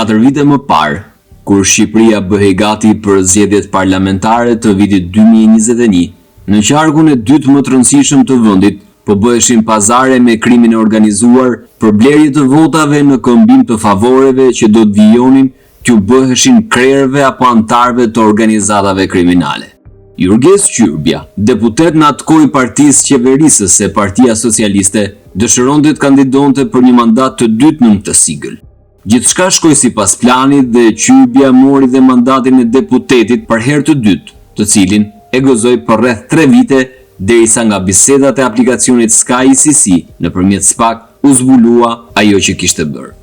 4 vite më parë, kur Shqipëria bëhej gati për zgjedhjet parlamentare të vitit 2021, në qarkun e dytë më të rëndësishëm të vendit, po bëheshin pazare me krimin e organizuar për blerje të votave në këmbim të favoreve që do të vijonin t'u bëheshin krerëve apo antarëve të organizatave kriminale. Jurges Qyrbja, deputet në atë kohë i partisë qeverisës së Partia Socialiste, dëshironte të kandidonte për një mandat të dytë në këtë sigël. Gjithçka shkoi sipas planit dhe Qyrbja mori dhe mandatin e deputetit për herë të dytë, të cilin e gëzoi për rreth 3 vite derisa nga bisedat e aplikacionit Sky ICC nëpërmjet SPAK u zbulua ajo që kishte bërë.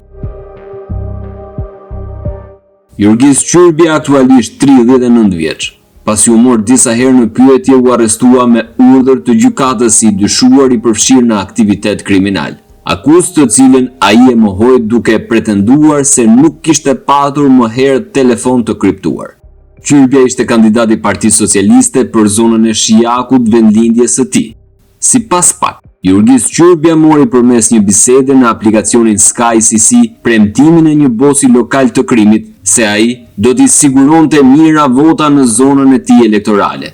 Jurges Qyrbja aktualisht 39 vjeç. Pasi u mor disa herë në pyetje, u arrestua me urdhër të gjykatës si dyshuar i përfshirë në aktivitet kriminal. Akuzë të cilën ai e mohoi duke pretenduar se nuk kishte patur më herë telefon të kriptuar. Qyrbja ishte kandidat i Partisë Socialiste për zonën e Shijakut vendlindjes së tij. Sipas SPAK, Jurges Qyrbja mori përmes një bisede në aplikacionin Sky ICC premtimin e një bosi lokal të krimit se ai do t'i siguronte mira vota në zonën e tij elektorale.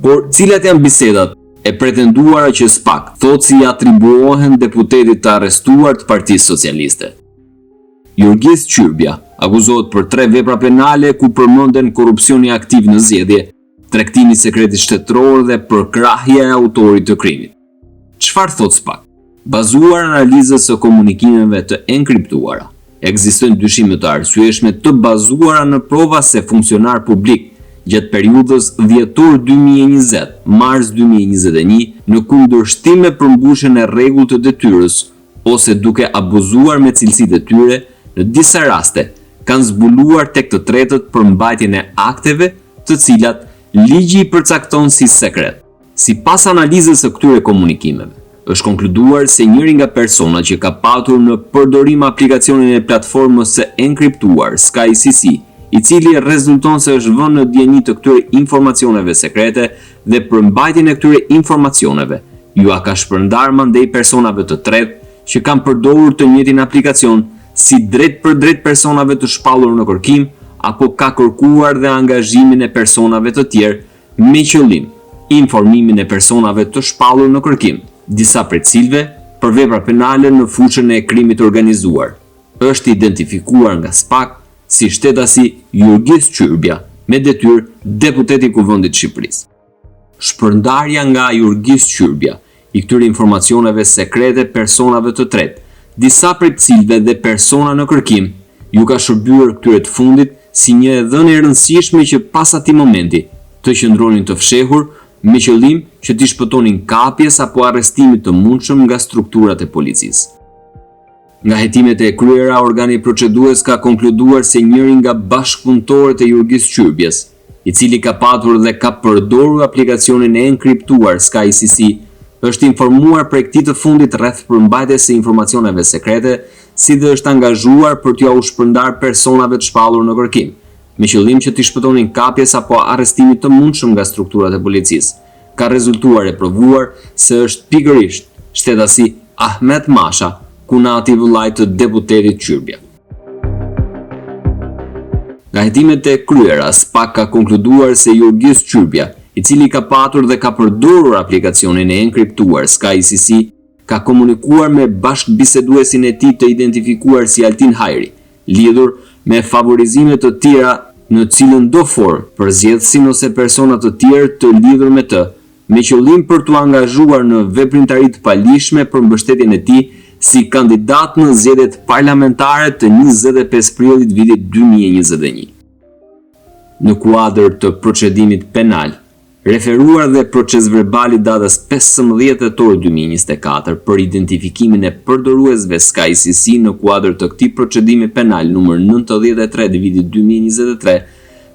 Por cilat janë bisedat e pretenduara që SPAK thotë si atribuohen deputetit të arrestuar të Partisë Socialiste? Jurges Qyrbja akuzohet për 3 vepra penale ku përmenden korrupsioni aktiv në zgjedhje, tregtimi i sekretit shtetëror dhe përkrahja e autorit të krimit. Çfarë thot SPAK? Bazuar analizës së komunikimeve të enkriptuara, ekzistojnë dyshime të arsyeshme të bazuara në prova se funksionar publik gjatë periudhës dhjetor 2020, mars 2021 në kundërshtim me përmbushjen e rregullt të detyrës ose duke abuzuar me cilësitë e tyre, në disa raste kanë zbuluar tek të tretët për mbajtjen e akteve të cilat ligji i përcakton si sekret. Sipas analizës së këtyre komunikimeve, është konkluduar se njëri nga personat që ka patur në përdorim aplikacionin e platformës së enkriptuar Sky ICC, i cili rezulton se është vënë në dieni të këtyre informacioneve sekrete dhe për mbajtjen e këtyre informacioneve, ju a ka shpërndar mandej personave të tretë që kanë përdorur të njëjtin aplikacion si drejt për drejt personave të shpallur në kërkim, apo ka kërkuar dhe angazhimin e personave të tjerë me qëllim informimin e personave të shpallur në kërkim, disa prej cilëve për vepra penale në fushën e krimit organizuar. Është identifikuar nga SPAK si shtetasi Jurges Qyrbja, me detyrë deputet i Kuvendit të Shqipërisë. Shpërndarja nga Jurges Qyrbja i këtyre informacioneve sekrete personave të tretë, disa prej cilëve dhe persona në kërkim, ju ka shërbyer këtyre të fundit si një dhënie e rëndësishme që pas atij momenti të qëndronin të fshehur me qëllim që t'i shpëtonin kapjes apo arrestimit të mundshëm nga strukturat e policisë. Nga hetimet e kryera, organi procedues ka konkluduar se njëri nga bashkëpunëtorët e Jurges Qyrbjes, i cili ka patur dhe ka përdorur aplikacionin e enkriptuar Sky ICC, është informuar prej këtij të fundit rreth përmbajtjes së informacioneve sekrete, si dhe është angazhuar për t'u shpërndar personave të shpallur në kërkim, me qëllim që t'i shpëtonin kapjes apo arrestimit të mundshëm nga strukturat e policisë. Ka rezultuar e provuar se është pikërisht shtetasi Ahmet Masha, kunati vëllai të deputetit Qyrbja. Nga hetimet e kryera, SPAK ka konkluduar se Jurges Qyrbja, i cili ka patur dhe ka përdorur aplikacionin e enkriptuar Sky ICC, ka komunikuar me bashkëbiseduesin e tij të identifikuar si Altin Hajri, lidhur me favorizime të tjera në cilën do formë për zgjedhësin ose persona të tjerë të lidhur me të, me qëllim për t'u angazhuar në veprimtari të palishme për mbështetjen e tij si kandidat në zgjedhjet parlamentare të 25 prillit vitit 2021. Në kuadër të procedimit penal, referuar dhe procesverbali datës 15 tetor 2024 për identifikimin e përdoruesve Sky ICC në kuadër të këtij procedimi penal numër 93 i vitit 2023,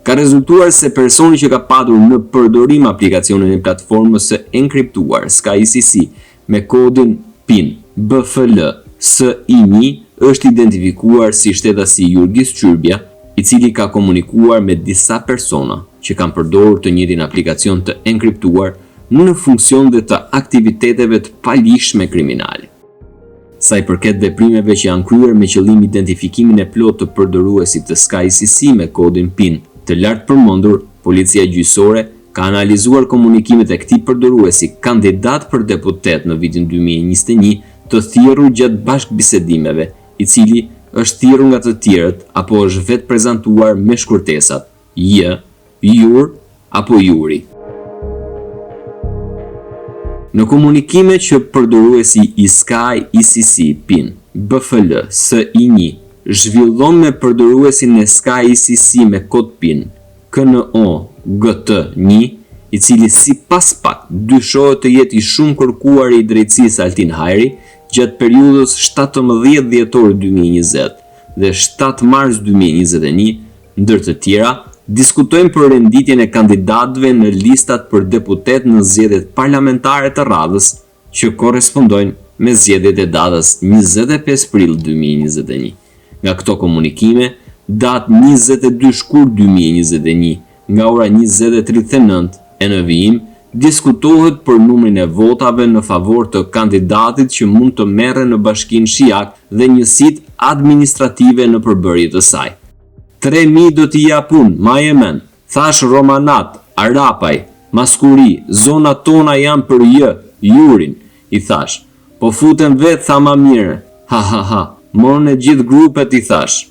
ka rezultuar se personi që ka patur në përdorim aplikacionin e platformës së enkriptuar Sky ICC me kodin PIN BFL SI1 është identifikuar si shtetasi Jurges Qyrbja, i cili ka komunikuar me disa persona që kanë përdorur të njëjtin aplikacion të enkriptuar në funksion dhe të aktiviteteve të palishme kriminale. sa i përket veprimeve që janë kryer me qëllim identifikimin e plotë të përdoruesit të SkyCC me kodin PIN. Të lartë përmendur, policia gjyqësore ka analizuar komunikimet e këtij përdoruesi kandidat për deputet në vitin 2021 të thirrur gjatë bashkëbisedimeve, i cili është thirrur nga të tjerët apo është vetë prezantuar me shkurtesat J, Jur apo Juri. Në komunikimet që përdoruesi i SkyCC PIN BFL SI1 zhvillon me përdoruesin e SkyCC me kod PIN KNO GT1, i cili sipas pak dyshohet të jetë i shumë kërkuar i drejtësisë Altin Hajri gjatë periudhës 17 dhjetor 2020 dhe 7 mars 2021, ndër të tjera, diskutojmë për renditjen e kandidatëve në listat për deputet në zgjedhjet parlamentare të radhës që korrespondojnë me zgjedhjet e datës 25 prill 2021. Nga këto komunikime, datë 22 shkurt 2021, nga ora 20:39 e në vijim, diskutohet për numrin e votave në favor të kandidatit që mund të merre në Bashkinë Shiak dhe njësitë administrative në përbërje të saj. 3.000 do t'i japun, ma e men, thash Romanat, Arapaj, Maskuri, zonat tona janë për Jurin, i thash. Po futen vetë, tha ma mire, ha, morën e gjithë grupet, i thash.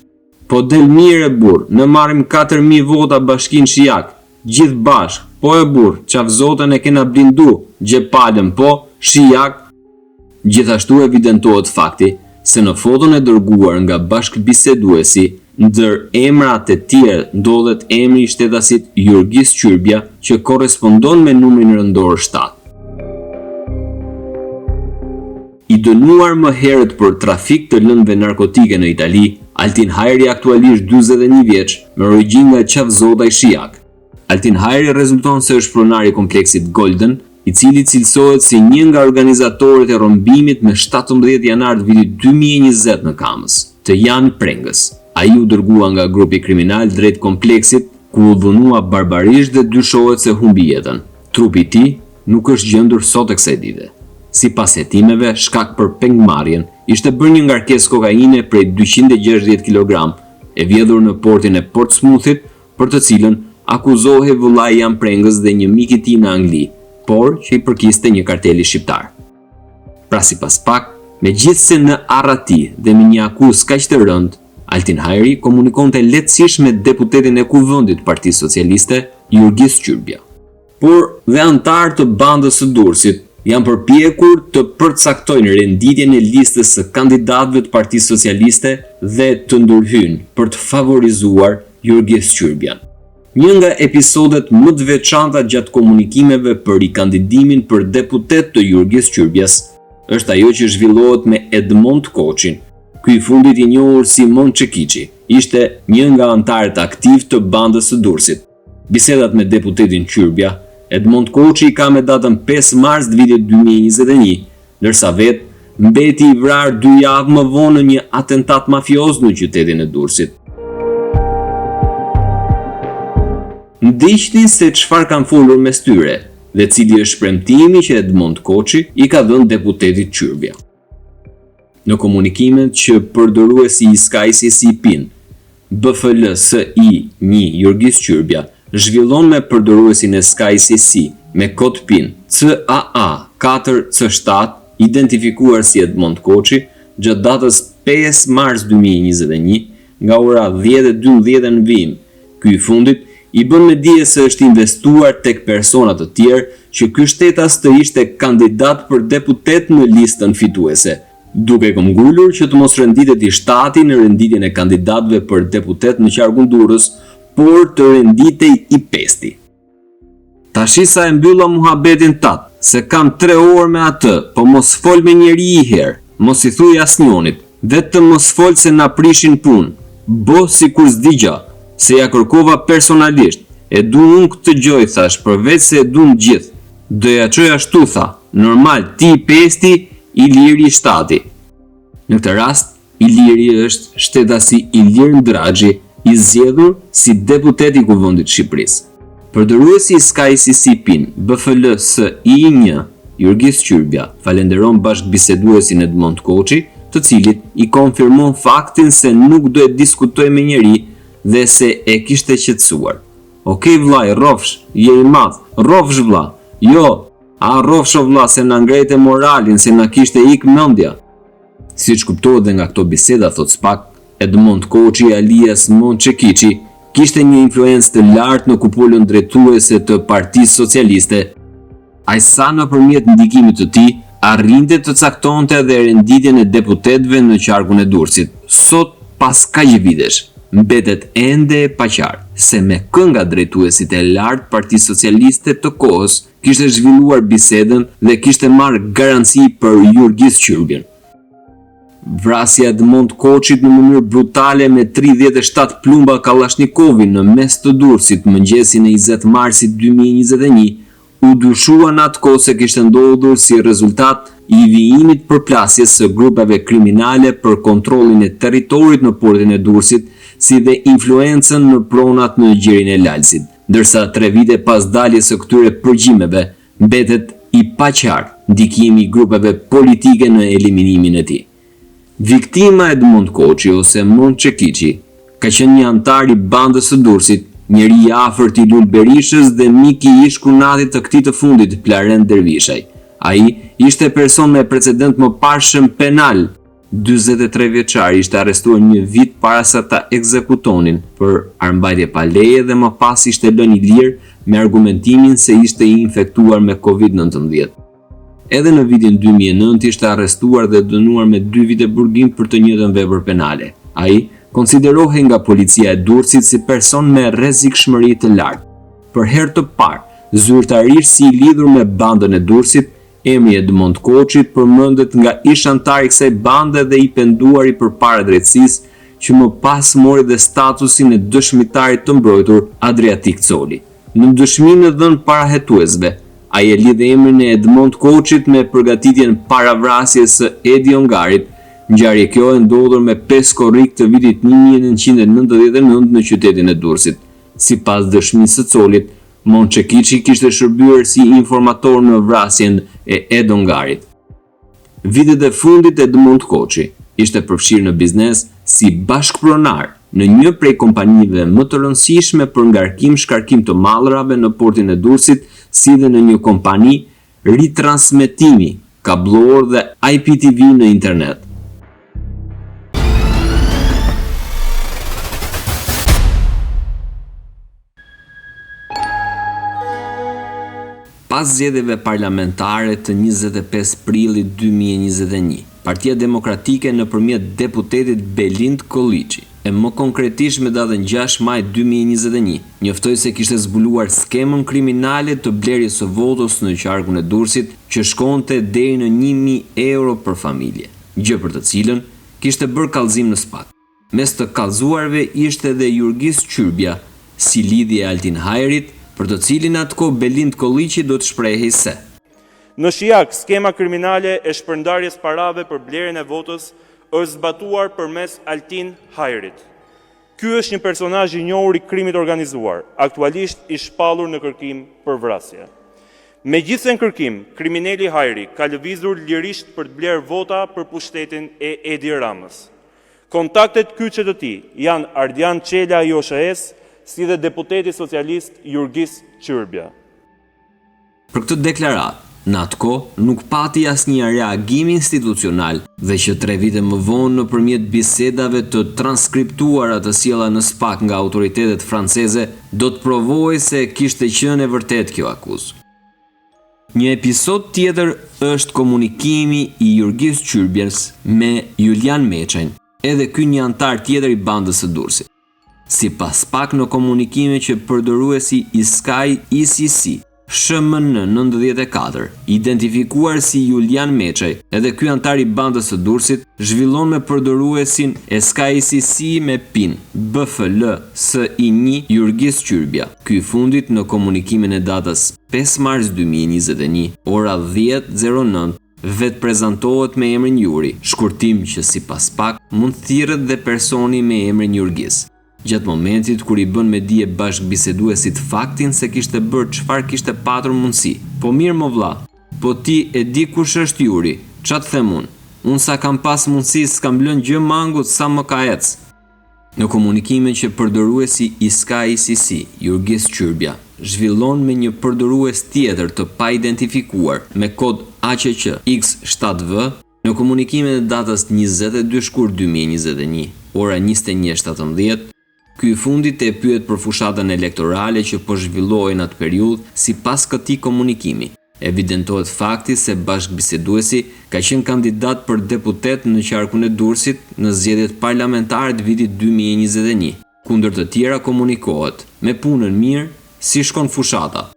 Po del mire burr, në marim 4.000 vota Bashkinë Shiak, gjithë bashk, po e burr, qafzotën e kena blindu, Gjepalën po, Shiak. Gjithashtu evidentohet fakti se në foton e dërguar nga bashkëbiseduesi, ndër emrat e tjerë ndodhet emri i shtetasit Jurgis Qyrbja që korrespondon me numrin rëndor 7. I dënuar më herët për trafik të lëndëve narkotike në Itali, Altin Hajri aktualisht 41 vjeç me origjinë nga qafzota i Shiak. Altin Hajri rezulton se është pronar i kompleksit Golden, i cili cilësohet si një nga organizatorët e rrombimit me 17 janar të vitit 2020 në Kamës, të Jan Prengës. Ai u dërgua nga grupi kriminal drejt kompleksit, ku u dhunua barbarisht dhe dyshohet se humbi jetën. Trupi i tij nuk është gjendur sot e kësaj dite. Sipas hetimeve, shkak për pengmarrjen, ishte bërë një ngarkesë kokaine prej 260 kg, e vjedhur në portin e Portsmouthit, për të cilën akuzohej vëllai Jan Prengës dhe një mik i tij në Angli, por që i përkiste një karteli shqiptar. Pra sipas pak, megjithse në arrati dhe me një akuzë kaq të rëndë, Altin Hajri komunikonte lehtësisht me deputetin e kuvendit Partisë Socialiste, Jurgis Qyrbja. Por dhe antarë të bandës së Durrësit janë përpjekur të përcaktojnë renditjen e listës së kandidatëve të Partisë Socialiste dhe të ndërhyjnë për të favorizuar Jurgis Qyrbjan. Një nga episodet më të veçanta gjatë komunikimeve për rikandidimin për deputet të Jurgis Qyrbjas është ajo që zhvillohet me Edmond Koçin. Ky i fundit i njohur si Mon Çekiçi ishte një nga antarët aktiv të bandës së Durrësit. Bisedat me deputetin Qyrbja, Edmond Koçi ka me datën 5 mars të vitit 2021, ndërsa vetë mbeti i vrarë 2 javë më vonë në një atentat mafioz në qytetin e Durrësit. Ndiqni se çfarë kanë folur mes tyre dhe cili është premtimi që Edmond Koçi i ka dhënë deputetit Qyrbja. Në komunikimet që përdoruesi i SkyCC PIN BFL SI1 Jurgis Qyrbja zhvillon me përdoruesin e SkyCC me kod PIN CAA 4C7 identifikuar si Edmond Koçi gjatë datës 5 mars 2021 nga ora 10:12 në vijim. Ky i fundit i bën me dije se është investuar tek persona të tjerë që ky shtetas të ishte kandidat për deputet në listën fituese, duke këmbgulur që të mos renditet i shtati në renditjen e kandidatëve për deputet në qarkun Durrës, por të renditej i pesti. Tashi sa e mbylla muhabetin tat, se kam 3 orë me atë, po mos fol me njeri i herë, mos i thuj asnjënit, vetëm mos fol se na prishin punë. Bo si kur s'digja, se ja kërkova personalisht, e du unë këtë gjoj, thash, përveç se e du në gjithë. Doja qoj ashtu, tha, normal, ti i pesti, Iliri shtati. Në këtë rast, Iliri është shtetasi Ilir Ndraxhi, i zgjedhur si deputet i Kuvendit të Shqipërisë. Përdoruesi i SkyCC PIN BFL SI1 Jurgis Qyrbja falenderon bashkëbiseduesin Edmond Koçi, të cilit i konfirmon faktin se nuk do e diskutoj me njeri dhe se e kishte qetësuar. Okej vllai, rrofsh, je i madh, rrofsh vlla. Jo, a rrofsh o vlla se na ngrete moralin, se na kishte ik mendja. Siç kuptohet dhe nga këto biseda, thot Spak, Edmond Koçi alias Monçekiçi kishte një influencë të lartë në kupolën drejtuese të Partisë Socialiste. Ai sa nëpërmjet ndikimit të tij arrinte të caktonte dhe renditjen e deputetëve në qarkun e Durrësit. Sot, pas kaq vitesh, mbetet ende e paqartë se me kënga drejtuesit e lartë Partisë Socialiste të kohës kishte zhvilluar bisedën dhe kishte marrë garanci për Jurgis Qyrbjen. Vrasja e Edmond Koçit në mënyrë brutale me 37 plumba Kallashnikovi në mes të Durrësit mëngjesin e 20 marsit 2021 u dyshua në atë kohë se kishte ndodhur si rezultat i vijimit përplasjes së grupeve kriminale për kontrollin e territorit në portin e Durrësit, si dhe influencën në pronat në gjirin e Lalësit, ndërsa 3 vite pas daljes së këtyre përgjimeve mbetet i paqartë ndikimi i grupeve politike në eliminimin e tij. Viktima Edmond Koçi ose Monçekiçi ka qenë një antar i bandës së Durrësit, njeri i afërt i Lul Berishës dhe mik i ish-kunatit të këtij të fundit, Plarend Dervishaj. Ai ishte person me precedent mëparshëm penal. 43 vjeçari ishte arrestuar një vit para se ta ekzekutonin për armbajtje pa leje dhe më pas ishte lënë i lirë me argumentimin se ishte i infektuar me COVID-19. Edhe në vitin 2009 ishte arrestuar dhe dënuar me 2 vite burgim për të njëjtën vepër penale. Ai konsiderohej nga policia e Durrësit si person me rrezikshmëri të lartë. Për herë të parë, zyrtarisht si i lidhur me bandën e Durrësit, emri Edmond Koçit përmendet nga ish antar i kësaj bande dhe i penduari përpara drejtësisë, që më pas mori dhe statusin e dëshmitarit të mbrojtur Adriatik Coli. Në dëshmimin e dhënë parahetuesve, ai e lidh emrin e Edmond Koçit me përgatitjen para vrasjes së Edi Ongarit. Ngjarje kjo e ndodhur me 5 korrik të vitit 1999 në qytetin e Durrësit. Sipas dëshmisë së Colit, Monçekiçi kishte shërbyer si informator në vrasjen e Edi Ongarit. Vitet e fundit Edmond Koçi ishte përfshirë në biznes si bashkëpronar në një prej kompanive më të rëndësishme për ngarkim-shkarkim të mallrave në portin e Durrësit, si dhe në një kompani ritransmetimi kablor dhe IPTV në internet. Pas zgjedhjeve parlamentare të 25 prillit 2021, Partia Demokratike nëpërmjet deputetit Belind Kolliçi, e më konkretisht me datën 6 maj 2021, njoftoi se kishte zbuluar skemën kriminale të blerjes së votës në qarkun e Durrësit që shkonte deri në 1.000 euro për familje, gjë për të cilën kishte bërë kallëzim në Spak. Mes të kallëzuarve ishte edhe Jurgis Qyrbja, si lidhje e Altin Hajrit, për të cilin atëkohë Belind Kolliçi do të shprehej se në Shijak, skema kriminale e shpërndarjes parave për blerjen e votës është zbatuar përmes Altin Hajrit. Ky është një personazh i njohur i krimit organizuar, aktualisht i shpallur në kërkim për vrasje. Megjithëse në kërkim, kriminali Hajri ka lëvizur lirisht për të blerë vota për pushtetin e Edi Ramës. Kontaktet kyçe të tij janë Ardian Çela i OSHE-s, si dhe deputeti socialist Jurgis Qyrbja. Për këtë deklaratë, në atë kohë nuk pati asnjë reagim institucional dhe që 3 vite më vonë nëpërmjet bisedave të transkriptuara të sjella në Spak nga autoritetet franceze do të provojë se kishte qenë e vërtet kjo akuzë. Një episod tjetër është komunikimi i Jurgis Qyrbjes me Julian Meçajn, edhe ky një antar tjetër i bandës së Durrësit. Sipas Spak në komunikime që përdoruesi i Sky ICC SHMN 94, identifikuar si Julian Meçaj, edhe ky antar i bandës së Durrësit, zhvillon me përdoruesin e Sky ICC me PIN BFL SI1 Jurgis Qyrbja. Ky fundit në komunikimin e datës 5 mars 2021, ora 10:09, vetë prezantohet me emrin Juri, shkurtim që sipas Spak mund thirret dhe personi me emrin Jurgis. Gjatë momentit kur i bën me dije bashkëbiseduesit faktin se kishte bërë çfarë kishte patur mundësi. Po mirë më vlla, po ti e di kush është Juri, ç'a të them unë? unë sa kam pas mundësi s'kam lënë gjë mangut sa më ka ecë. Në komunikimin që përdoruesi i Sky ICC, Jurgis Çyrbia, zhvillon me një përdorues tjetër të pa identifikuar me kod AQQ X7V, në komunikimin e datës 22 shkurt 2021, ora 21:17, ky i fundit e pyet për fushatën elektorale që po zhvillohej në atë periudhë. Sipas këtij komunikimi, evidentohet fakti se bashkëbiseduesi ka qenë kandidat për deputet në qarkun e Durrësit në zgjedhjet parlamentare të vitit 2021. Kundër të tjera komunikohet me punën mirë si shkon fushata.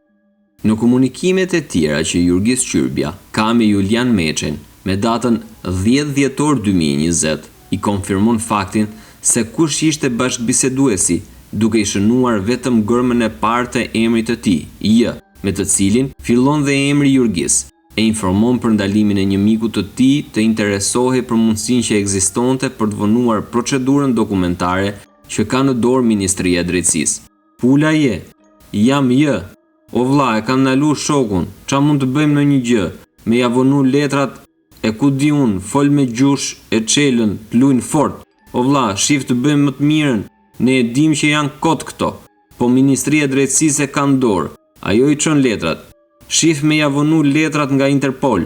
Në komunikimet e tjera që Jurgis Çyrbia ka me Julian Meçen me datën 10 dhjetor 2020, i konfirmon faktin se kush ishte bashkëbiseduesi, duke i shënuar vetëm gërmën e parë të emrit të tij, J, me të cilin fillon dhe emri Jurgis, e informon për ndalimin e një miku të tij të interesohej për mundësinë që ekzistonte për të vonuar procedurën dokumentare që ka në dorë Ministria e Drejtësisë. Pula je, jam J, o vlla, e kam ndalu shokun, qa mund të bëjmë në një gjë, me ja vonu letrat, e ku di unë, fol me gjush, e çelën, lujnë fort, o vlla, shif të bëjmë më të mirën, ne e dim që janë kot këto, po Ministria e Drejtësisë e ka në dorë, ajo i çon letrat, shif me ja vonu letrat nga Interpol.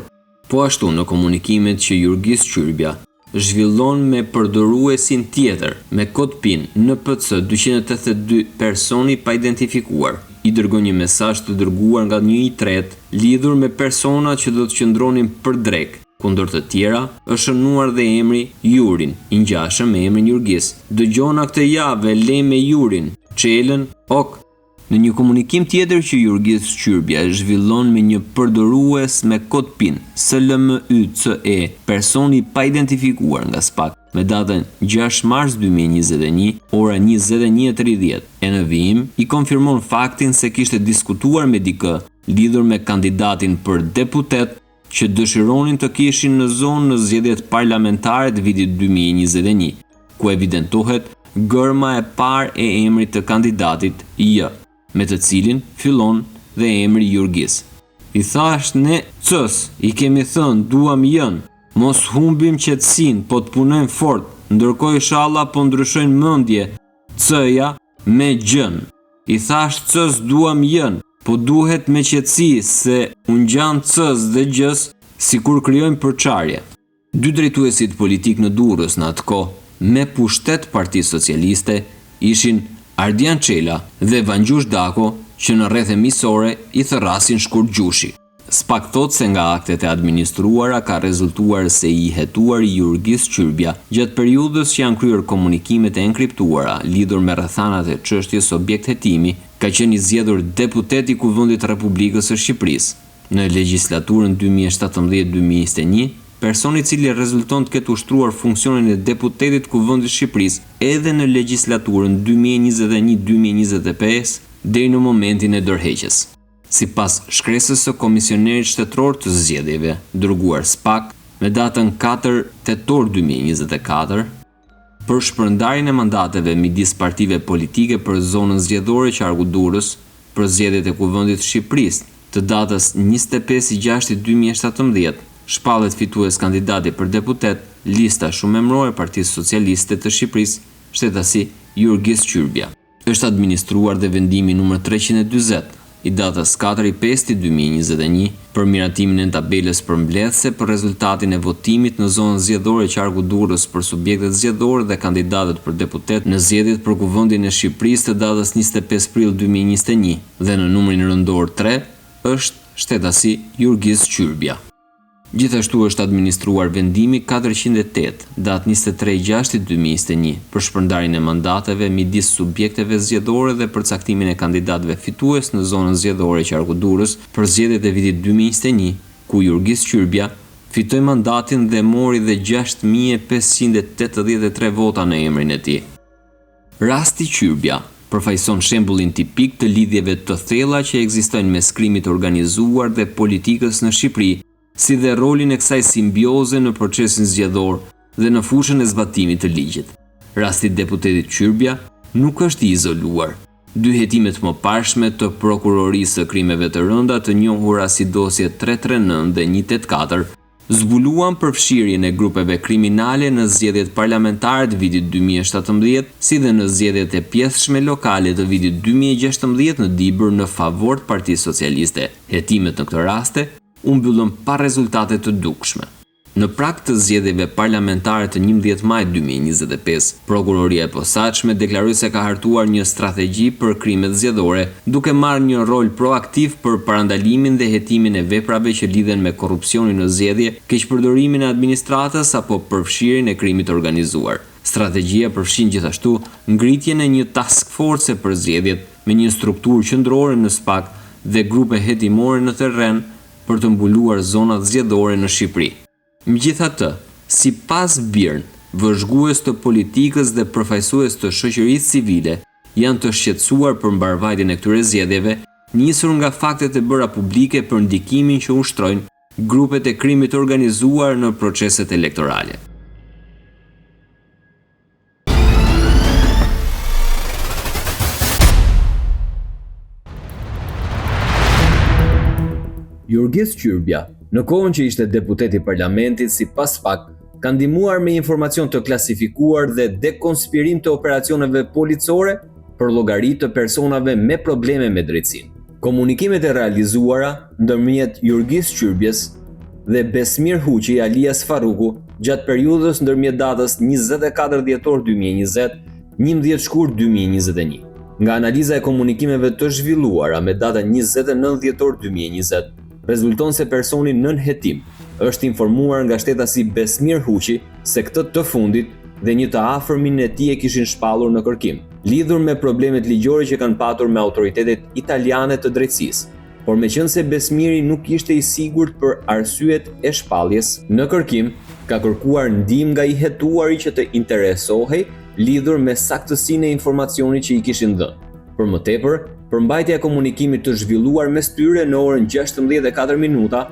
Po ashtu në komunikimet që Jurgis Çyrbia zhvillon me përdoruesin tjetër me kod PIN NPC 282 personi pa identifikuar, i dërgon një mesazh të dërguar nga një i tretë lidhur me persona që do të qëndronin për drek. Kundër të tjera, është shënuar dhe emri Jurin, i ngjashëm me emrin Jurgis. Dëgjona këtë javë, le me Jurin, çelën, ok. Në një komunikim tjetër që Jurgis Çyrbia zhvillon me një përdorues me kod PIN SLMYCE, personi pa identifikuar nga SPAK, me datën 6 mars 2021, ora 21:30, e në vijim i konfirmon faktin se kishte diskutuar me dikë lidhur me kandidatin për deputet që dëshironin të kishin në zonë në zgjedhjet parlamentare të vitit 2021, ku evidentohet gërma e parë e emrit të kandidatit J, me të cilin fillon dhe emri Jurgis. I thash ne cës, i kemi thënë duam Jën, mos humbim qetësinë, po të punojmë fort, ndërkohë inshallah po ndryshojnë mendje, C-ja me Gjën. I thash cës duam Jën, po duhet me qetësi se unë gjanë cës dhe gjës si kur kryojnë përçarje. Dy drejtuesit politik në Durrës në atë kohë, me pushtet Partisë Socialiste, ishin Ardian Çela dhe Vangjush Dako, që në rreth misore i thërrasin Shkurt Gjushi. SPAK thot se nga aktet e administruara ka rezultuar se i hetuar Jurgis Çyrbia gjatë periudhës që janë kryer komunikimet e enkriptuara lidhur me rrethanat e çështjes objekt hetimi, ka qenë i zgjedhur deputet i Kuvendit të Republikës së Shqipërisë. Në legjislaturën 2017-2021, personi i cili rezulton të ketë ushtruar funksionin e deputetit Kuvendit të Shqipërisë edhe në legjislaturën 2021-2025 deri në momentin e dorëheqjes. Sipas shkresës së Komisionerit Shtetëror të Zgjedhjeve, dërguar SPAK me datën 4 tetor 2024, për shpërndarjen e mandateve midis partive politike për zonën zgjedhore qarku Durrës për zgjedhjet e Kuvendit të Shqipërisë të datës 25/6/2017, shpallet fitues kandidati për deputet, lista shumëemërore e Partisë Socialiste të Shqipërisë, shtetasi Jurgis Çyrbia. Është administruar dhe vendimi numër 340 i datës 4/5/2021 për miratimin e tabelës përmbledhëse për rezultatin e votimit në zonën zgjedhore qarku Durrës për subjektet zgjedhore dhe kandidatët për deputet në zgjedhjet për Kuvendin e Shqipërisë të datës 25 prill 2021 dhe në numrin rëndor 3 është shtetasi Jurgis Çyrbia. Gjithashtu është administruar vendimi 408, datë 23/6/2021, për shpërndarjen e mandateve midis subjekteve zgjedhore dhe për caktimin e kandidatëve fitues në zonën zgjedhore qarku Durrës për zgjedhjet e vitit 2021, ku Jurgis Çyrbia fitoi mandatin dhe mori dhe 6583 vota në emrin e tij. Rasti Çyrbia përfaqëson shembullin tipik të lidhjeve të thella që ekzistojnë mes krimit organizuar dhe politikës në Shqipëri, si dhe rolin e kësaj simbioze në procesin zgjedhor dhe në fushën e zbatimit të ligjit. Rasti i deputetit Çyrbia nuk është i izoluar. Dy hetimet më parshme të prokurorisë së krimeve të rënda të njohura si dosje 339 dhe 184 zbuluan përfshirjen e grupeve kriminale në zgjedhjet parlamentare të vitit 2017, si dhe në zgjedhjet e pjesëshme lokale të vitit 2016 në Dibër në favor të Partisë Socialiste. Hetimet në këtë raste u mbyllën pa rezultate të dukshme. Në prag të zgjedhjeve parlamentare të 11 maj 2025, prokuroria e posaçme deklaroi se ka hartuar një strategji për krimet zgjedhore, duke marrë një rol proaktiv për parandalimin dhe hetimin e veprave që lidhen me korrupsionin në zgjedhje, keqpërdorimin e administratës apo përfshirjen e krimit organizuar. Strategjia përfshin gjithashtu ngritjen e një task force për zgjedhjet me një strukturë qendrore në SPAK dhe grupe hetimore në terren për të mbuluar zonat zgjedhore në Shqipëri. Megjithatë, sipas Birn, vëzhgues të politikës dhe përfaqësues të shoqërisë civile, janë të shqetësuar për mbarvajtjen e këtyre zgjedhjeve, nisur nga faktet e bëra publike për ndikimin që ushtrojnë grupet e krimit organizuar në proceset elektorale. Jurgis Qyrbja, në kohën që ishte deputet i parlamentit sipas SPAK, ka ndihmuar me informacion të klasifikuar dhe dekonspirim të operacioneve policore për llogari të personave me probleme me drejtsinë. Komunikimet e realizuara ndërmjet Jurgis Qyrbjes dhe Besmir Huqi alias Farruku gjatë periudhës ndërmjet datës 24 dhjetor 2020, 11 shkurt 2021. Nga analiza e komunikimeve të zhvilluara me datën 29 dhjetor 2020, rezulton se personi nën hetim është informuar nga shtetasi Besmir Huqi se këtë të fundit dhe një të afërmin e tij e kishin shpallur në kërkim, lidhur me problemet ligjore që kanë patur me autoritetet italiane të drejtësisë. Por meqense Besmiri nuk ishte i sigurt për arsyet e shpalljes në kërkim, ka kërkuar ndihmë nga i hetuari që të interesohej lidhur me saktësinë e informacionit që i kishin dhënë. Për më tepër, përmbajtja e komunikimit të zhvilluar mes tyre në orën 16:04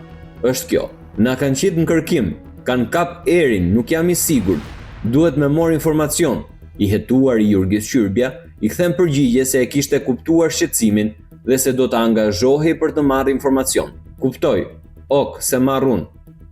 është kjo. Na kanë qitë në kërkim, kanë kap erin, nuk jam i sigurt, duhet me morë informacion. I hetuar i Jurgis Qyrbja i kthen përgjigje se e kishte kuptuar shqetësimin dhe se do të angazhohej për të marrë informacion. Kuptoj, ok, se marrun.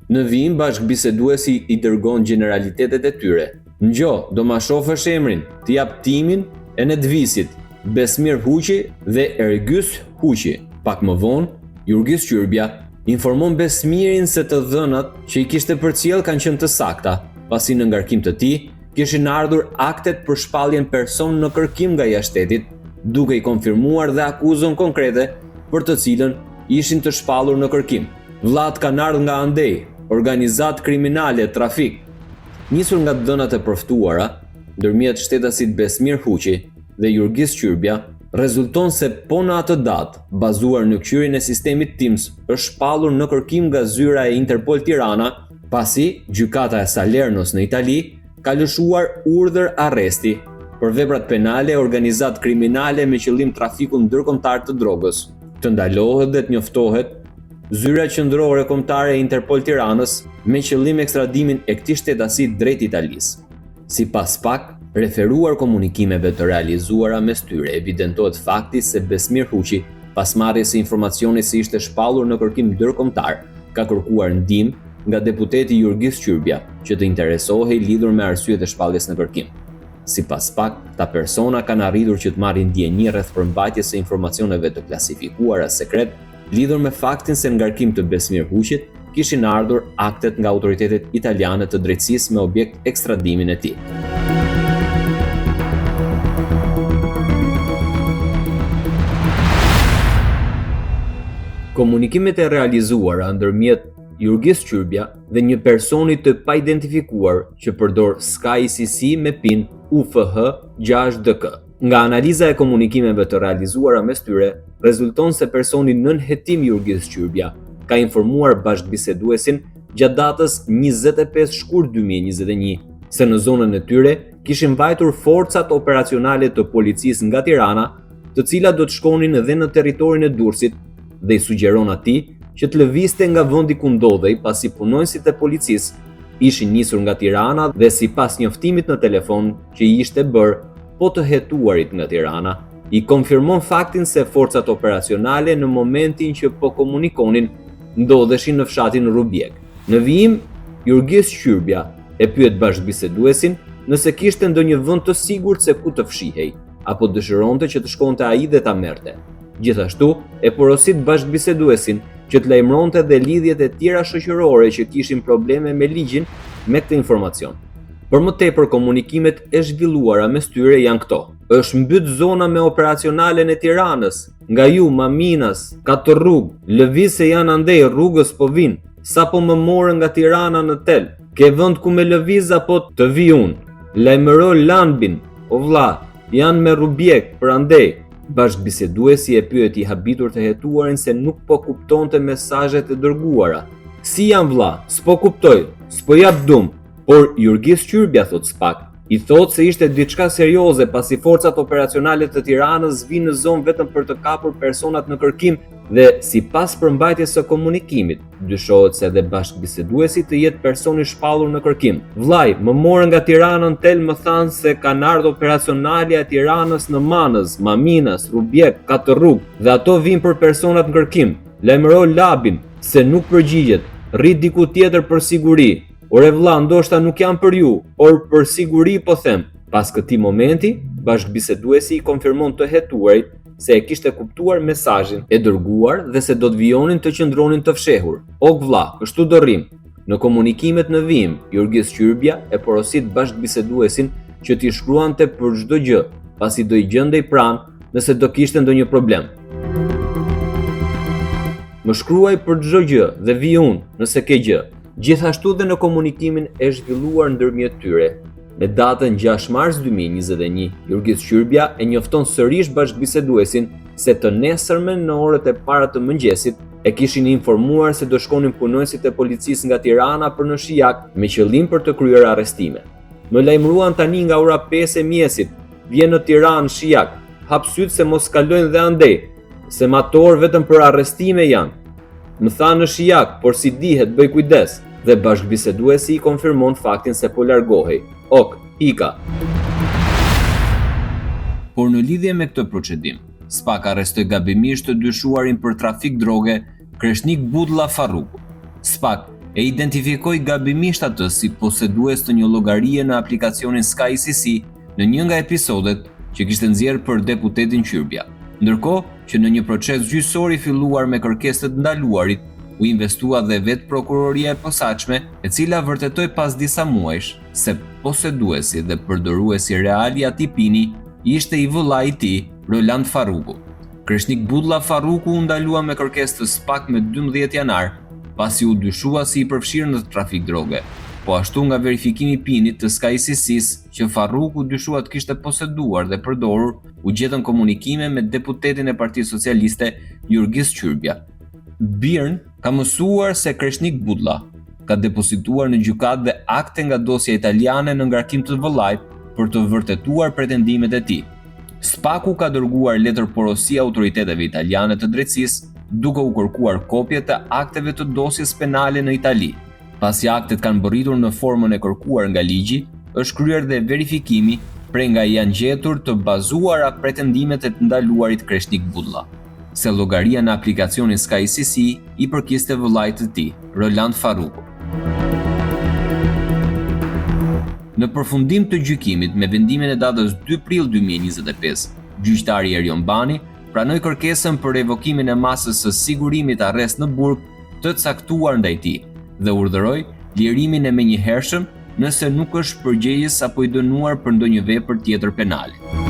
Në vijim bashkëbiseduesi i dërgon generalitetet e tyre. Ngjo, do ma shofësh emrin, të jap timin e në dvisit, Besmir Huqi dhe Ergjys Huqi. Pak më vonë, Jurgis Qyrbja informon Besmirin se të dhënat që i kishte përcjell kanë qenë të sakta, pasi në ngarkim të tij kishin ardhur aktet për shpalljen person në kërkim nga jashtëtetit, duke i konfirmuar dhe akuzën konkrete për të cilën ishin të shpallur në kërkim. Vllat kanë ardhur nga andej, organizat kriminale, trafik. Nisur nga dhënat e përftuara, ndërmjet shtetasit Besmir Huqi dhe Jurgis Qyrbja, rezulton se po në atë datë, bazuar në kqyrjen e sistemit TIMS, është shpallur në kërkim nga zyra e Interpol Tirana, pasi gjykata e Salernos në Itali ka lëshuar urdhër arresti për veprat penale organizat kriminale me qëllim trafikun ndërkombëtar të drogës. Të ndalohet dhe të njoftohet zyra qendrore kombëtare e Interpol Tiranës me qëllim ekstradimin e këtij shtetasi drejt Italisë. Sipas SPAK, referuar komunikimeve të realizuara mes tyre, evidentohet fakti se Besmir Huqi, pas marrjes së informacionit se ishte shpallur në kërkim ndërkombëtar, ka kërkuar ndihmë nga deputeti Jurgis Qyrbja që të interesohej lidhur me arsyet e shpalljes në kërkim. Sipas SPAK, ta persona kanë arritur që të marrin ndjenjë rreth përmbajtjes së informacioneve të klasifikuara sekret lidhur me faktin se në ngarkim të Besmir Huqit kishin ardhur aktet nga autoritetet italiane të drejtësisë me objekt ekstradimin e tij. Komunikimet e realizuara ndërmjet Jurgis Qyrbja dhe një personi të paidentifikuar që përdor SkyCC me PIN UFH6DK. Nga analiza e komunikimeve të realizuara mes tyre, rezulton se personi nën hetim Jurgis Qyrbja ka informuar bashkëbiseduesin gjatë datës 25 shkurt 2021 se në zonën e tyre kishin mbajtur forcat operacionale të policisë nga Tirana, të cilat do të shkonin edhe në territorin e Durrësit, dhe i sugjeron atij që të lëvizte nga vendi ku ndodhej pasi punonësit e policisë ishin nisur nga Tirana dhe sipas njoftimit në telefon që i ishte bërë po të hetuarit nga Tirana, i konfirmon faktin se forcat operacionale në momentin që po komunikonin ndodheshin në fshatin Rubjek. Në vijim, Jurgis Qyrbja e pyet bashkëbiseduesin nëse kishte ndonjë vend të sigurt se ku të fshihej, apo dëshironte që të shkonte ai dhe ta merrte. Gjithashtu, e porosit bashkëbiseduesin që të lajmëronte dhe lidhjet e tjera shoqërore që kishin probleme me ligjin me këtë informacion. Për më tepër, komunikimet e zhvilluara mes tyre janë këto. Është mbyt zona me operacionale në Tiranës, nga ju, Maminas, katër rrugë, lëviz se janë andej rrugës po vinë, sa po më morën nga Tirana në tel, ke vend ku me lëviz apo të vi unë, lajmëro Lanbin, o vlla, janë me rubjek për andej. Bashkëbiseduesi e pyeti i habitur të hetuarin se nuk po kuptonte mesazhet e dërguara. Si janë vlla, s'po kuptoj, s'po jap dum. Por Jurgis Qyrbja, thot Spak, i thot se ishte diçka serioze pasi forcat operacionale të Tiranës vinë në zonë vetëm për të kapur personat në kërkim dhe sipas përmbajtjes së komunikimit, dyshohet se edhe bashkëbiseduesi të jetë personi shpallur në kërkim. Vllai, më morën nga Tirana në tel, më thanë se kanë ardhur operacionalja e Tiranës në Manës, Maminas, Rubjek, katër rrugë dhe ato vinë për personat në kërkim. Lajmëro Labin se nuk përgjigjet, rrit diku tjetër për siguri. Ore vlla, ndoshta nuk janë për ju, por për siguri po them. Pas këtij momenti, bashkëbiseduesi i konfirmon të hetuarit se e kishte kuptuar mesazhin e dërguar dhe se do të vijonin të qëndronin të fshehur. Ok vlla, kështu do rrim. Në komunikimet në vijim, Jurgis Qyrbja e porosit bashkëbiseduesin që t'i shkruante për çdo gjë, pasi do i gjendej pranë nëse do kishte ndonjë problem. Më shkruaj për çdo gjë dhe vi unë nëse ke gjë. Gjithashtu dhe në komunikimin e zhvilluar ndërmjet tyre. Me datën 6 mars 2021, Jurgis Qyrbja e njofton sërish bashkëbiseduesin se të nesërmen në orët e para të mëngjesit e kishin informuar se do shkonin punonësit e policisë nga Tirana për në Shijak me qëllim për të kryer arrestime. Më lajmëruan tani nga ora 5 e mjesit, vjen në Tiranë Shijak, hap syt se mos kalojnë dhe andej, se mator vetëm për arrestime janë. Më tha në Shijak, por si dihet bëj kujdes. Dhe bashkëbiseduesi i konfirmon faktin se po largohej. Ok, ika. Por në lidhje me këtë procedim, Spak arrestoi gabimisht të dyshuarin për trafik droge Kreshnik Budlla Farruku. Spak e identifikoi gabimisht atë si posedues të një llogarie në aplikacionin SkyCC në një nga episodet që kishte nxjerrë për deputetin Qyrbja. Ndërkohë që në një proces gjyqësor i filluar me kërkesë të ndaluarit, u investua dhe vetë prokuroria e posaçme, e cila vërtetoi pas disa muajsh se poseduesi dhe përdoruesi real i atij pini ishte i vëllai i tij, Roland Farruku. Kreshnik Budlla Farruku u ndalua me kërkesë të Spak me 12 janar, pasi u dyshua si i përfshirë në trafik droge. Po ashtu nga verifikimi i pinit të SkyCC-s që Farruku dyshua të kishte poseduar dhe përdorur, u gjetën komunikime me deputetin e Partisë Socialiste Jurgis Qyrbja. Birn ka mësuar se Kreshnik Budlla ka depozituar në gjykatë dhe akte nga dosja italiane në ngarkim të vëllait për të vërtetuar pretendimet e tij. Spaku ka dërguar letër porosi autoriteteve italiane të drejtësisë, duke u kërkuar kopje të akteve të dosjes penale në Itali. Pasi aktet kanë bërritur në formën e kërkuar nga ligji, është kryer dhe verifikimi prej nga janë gjetur të bazuara pretendimet e të ndaluarit Kreshnik Budlla, se llogaria në aplikacionin SkyCC i përkiste vëllait të tij, Roland Farruku. Në përfundim të gjykimit me vendimin e datës 2 prill 2025, gjyqtari Erion Bani pranoi kërkesën për revokimin e masës së sigurimit arrest në burg të caktuar ndaj tij dhe urdhëroi lirimin e menjëhershëm nëse nuk është përgjegjës apo i dënuar për ndonjë vepër tjetër penale.